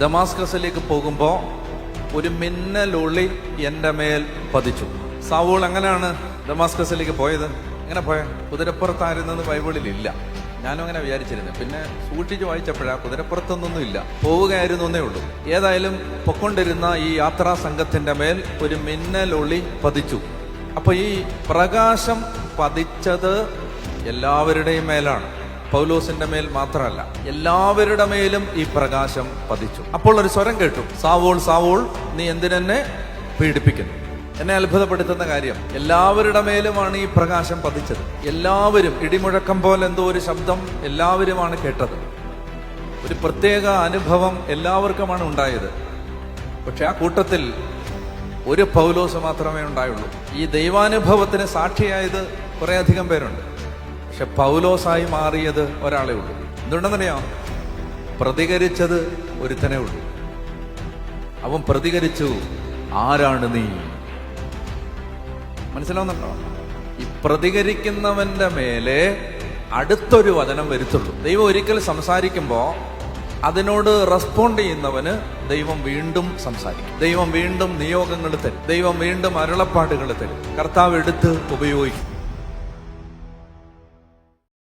ദമാസ്കസിലേക്ക് പോകുമ്പോൾ ഒരു മിന്നലൊളി എൻ്റെ മേൽ പതിച്ചു. സൗൾ എങ്ങനെയാണ് ദമാസ്കസിലേക്ക് പോയത്? എങ്ങനെ പോയ? കുതിരപ്പുറത്തായിരുന്നെന്ന് ബൈബിളിലില്ല. ഞാനും അങ്ങനെ വിചാരിച്ചിരുന്നു. പിന്നെ സൂക്ഷിച്ച് വായിച്ചപ്പോഴാ കുതിരപ്പുറത്തൊന്നും ഇല്ല, പോവുകയായിരുന്നു എന്നേ ഉള്ളൂ. ഏതായാലും പൊക്കൊണ്ടിരുന്ന ഈ യാത്രാ സംഘത്തിന്റെ മേൽ ഒരു മിന്നലൊളി പതിച്ചു. അപ്പൊ ഈ പ്രകാശം പതിച്ചത് എല്ലാവരുടെയും മേലാണ്, പൗലോസിന്റെ മേൽ മാത്രമല്ല, എല്ലാവരുടെ മേലും ഈ പ്രകാശം പതിച്ചു. അപ്പോൾ ഒരു സ്വരം കേട്ടു, സാവൂൾ സാവൂൾ, നീ എന്തിനെന്നെ പീഡിപ്പിക്കുന്നു? എന്നെ അത്ഭുതപ്പെടുത്തുന്ന കാര്യം, എല്ലാവരുടെ മേലുമാണ് ഈ പ്രകാശം പതിച്ചത്. എല്ലാവരും, ഇടിമുഴക്കം പോലെ എന്തോ ഒരു ശബ്ദം എല്ലാവരുമാണ് കേട്ടത്. ഒരു പ്രത്യേക അനുഭവം എല്ലാവർക്കുമാണ് ഉണ്ടായത്. പക്ഷെ ആ കൂട്ടത്തിൽ ഒരു പൗലോസ് മാത്രമേ ഉണ്ടായുള്ളൂ. ഈ ദൈവാനുഭവത്തിന് സാക്ഷിയായത് കുറെ അധികം പേരുണ്ട്. പക്ഷെ പൗലോസായി മാറിയത് ഒരാളേ ഉള്ളൂ. എന്തുകൊണ്ടെന്നറിയാം? പ്രതികരിച്ചത് ഒരുത്തനേ ഉള്ളൂ. അവൻ പ്രതികരിച്ചു, ആരാണ് നീ? മനസ്സിലാവുന്നുണ്ടോ? ഈ പ്രതികരിക്കുന്നവന്റെ മേലെ അടുത്തൊരു വചനം വരുത്തുള്ളൂ. ദൈവം ഒരിക്കൽ സംസാരിക്കുമ്പോൾ അതിനോട് റെസ്പോണ്ട് ചെയ്യുന്നവന് ദൈവം വീണ്ടും സംസാരിക്കും. ദൈവം വീണ്ടും നിയോഗങ്ങൾ തരും. ദൈവം വീണ്ടും അരുളപ്പാടുകൾ തരും. കർത്താവ് എടുത്ത് ഉപയോഗിക്കും.